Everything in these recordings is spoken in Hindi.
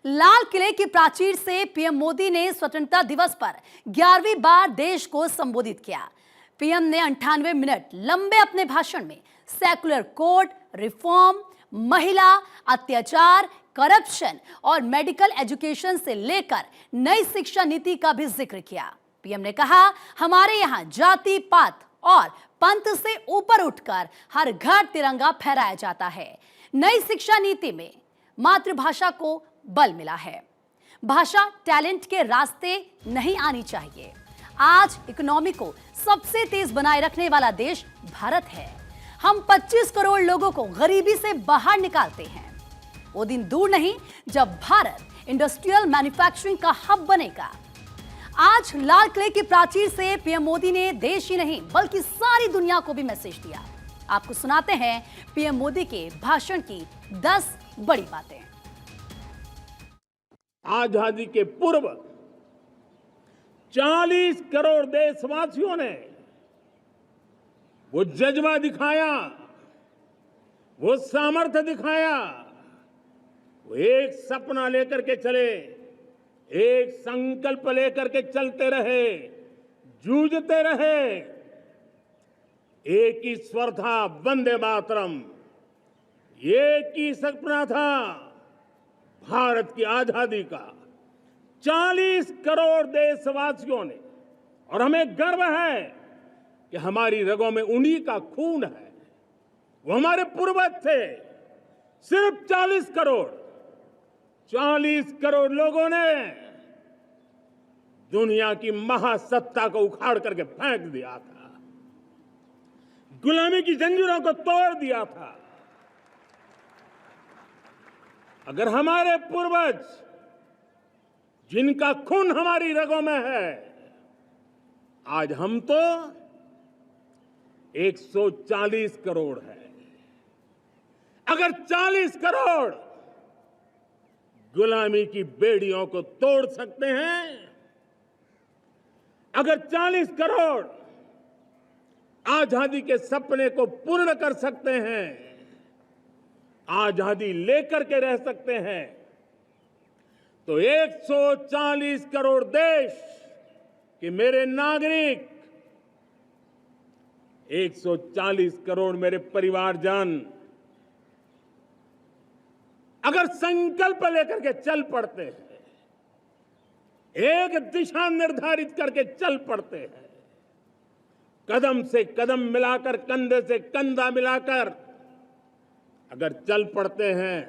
लाल किले की प्राचीर से पीएम मोदी ने स्वतंत्रता दिवस पर 11वीं बार देश को संबोधित किया। पीएम ने 98 मिनट लंबे अपने भाषण में सेकुलर कोड, रिफॉर्म, महिला अत्याचार, करप्शन और मेडिकल एजुकेशन से लेकर नई शिक्षा नीति का भी जिक्र किया। पीएम ने कहा, हमारे यहां जाति पात और पंथ से ऊपर उठकर हर घर तिरंगा फहराया जाता है। नई शिक्षा नीति में मातृभाषा को बल मिला है। भाषा टैलेंट के रास्ते नहीं आनी चाहिए। आज इकोनॉमी को सबसे तेज बनाए रखने वाला देश भारत है। हम 25 करोड़ लोगों को गरीबी से बाहर निकालते हैं। वो दिन दूर नहीं जब भारत इंडस्ट्रियल मैन्युफैक्चरिंग का हब बनेगा। आज लाल किले की प्राचीर से पीएम मोदी ने देश ही नहीं बल्कि सारी दुनिया को भी मैसेज दिया। आपको सुनाते हैं पीएम मोदी के भाषण की 10 बड़ी बातें। आजादी के पूर्व 40 करोड़ देशवासियों ने वो जज्बा दिखाया, वो सामर्थ्य दिखाया, वो एक सपना लेकर के चले, एक संकल्प लेकर के चलते रहे, जूझते रहे। एक ही स्वर था, वंदे मातरम। एक ही सपना था, भारत की आजादी का। 40 करोड़ देशवासियों ने, और हमें गर्व है कि हमारी रगों में उन्हीं का खून है। वो हमारे पूर्वज थे। सिर्फ 40 करोड़ लोगों ने दुनिया की महासत्ता को उखाड़ करके फेंक दिया था, गुलामी की जंजीरों को तोड़ दिया था। अगर हमारे पूर्वज, जिनका खून हमारी रगों में है, आज हम तो 140 करोड़ है। अगर 40 करोड़ गुलामी की बेड़ियों को तोड़ सकते हैं, अगर 40 करोड़ आजादी के सपने को पूर्ण कर सकते हैं, आजादी लेकर के रह सकते हैं, तो 140 करोड़ देश के मेरे नागरिक, 140 करोड़ मेरे परिवारजन अगर संकल्प लेकर के चल पड़ते हैं, एक दिशा निर्धारित करके चल पड़ते हैं, कदम से कदम मिलाकर, कंधे से कंधा मिलाकर अगर चल पड़ते हैं,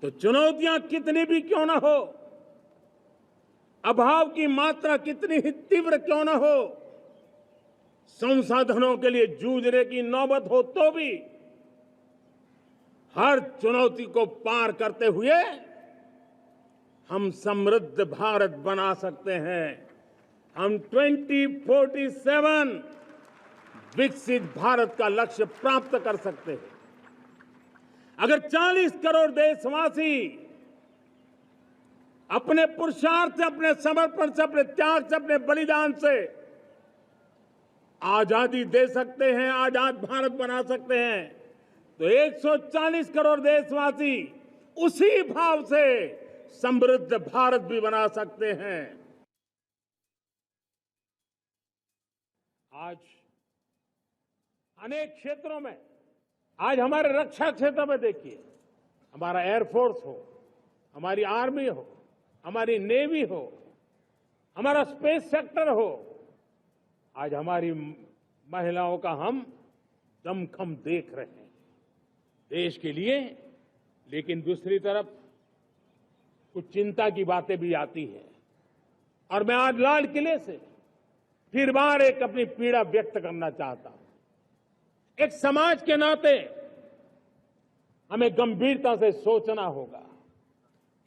तो चुनौतियां कितनी भी क्यों ना हो, अभाव की मात्रा कितनी ही तीव्र क्यों ना हो, संसाधनों के लिए जूझने की नौबत हो तो भी हर चुनौती को पार करते हुए हम समृद्ध भारत बना सकते हैं। हम 2047 विकसित भारत का लक्ष्य प्राप्त कर सकते हैं। अगर 40 करोड़ देशवासी अपने पुरुषार्थ से, अपने समर्पण से, अपने त्याग से, अपने बलिदान से आजादी दे सकते हैं, आजाद भारत बना सकते हैं, तो 140 करोड़ देशवासी उसी भाव से समृद्ध भारत भी बना सकते हैं। आज अनेक क्षेत्रों में, आज हमारे रक्षा क्षेत्र में देखिए, हमारा एयरफोर्स हो, हमारी आर्मी हो, हमारी नेवी हो, हमारा स्पेस सेक्टर हो, आज हमारी महिलाओं का हम दमखम देख रहे हैं देश के लिए। लेकिन दूसरी तरफ कुछ चिंता की बातें भी आती है, और मैं आज लाल किले से फिर बार एक अपनी पीड़ा व्यक्त करना चाहता हूं। एक समाज के नाते हमें गंभीरता से सोचना होगा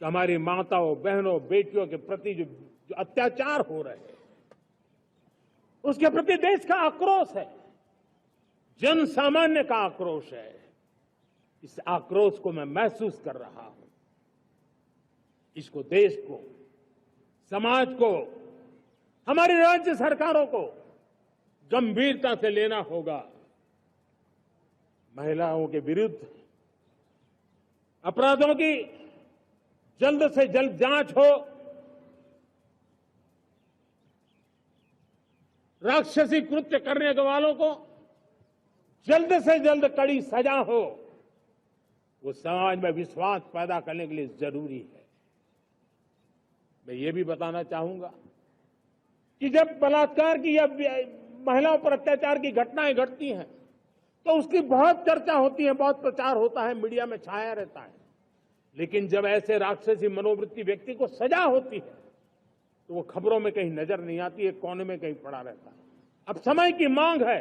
कि हमारी माताओं, बहनों, बेटियों के प्रति जो अत्याचार हो रहे हैं, उसके प्रति देश का आक्रोश है, जन सामान्य का आक्रोश है। इस आक्रोश को मैं महसूस कर रहा हूं। इसको देश को, समाज को, हमारी राज्य सरकारों को गंभीरता से लेना होगा। महिलाओं के विरुद्ध अपराधों की जल्द से जल्द जांच हो, राक्षसी कृत्य करने वालों को जल्द से जल्द कड़ी सजा हो, वो समाज में विश्वास पैदा करने के लिए जरूरी है। मैं ये भी बताना चाहूंगा कि जब बलात्कार की या महिलाओं पर अत्याचार की घटनाएं घटती हैं तो उसकी बहुत चर्चा होती है, बहुत प्रचार होता है, मीडिया में छाया रहता है। लेकिन जब ऐसे राक्षसी मनोवृत्ति व्यक्ति को सजा होती है तो वो खबरों में कहीं नजर नहीं आती है, कोने में कहीं पड़ा रहता है। अब समय की मांग है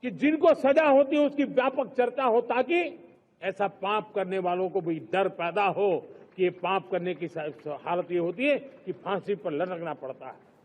कि जिनको सजा होती है उसकी व्यापक चर्चा हो, ताकि ऐसा पाप करने वालों को भी डर पैदा हो कि ये पाप करने की हालत ये होती है कि फांसी पर लटकना पड़ता है।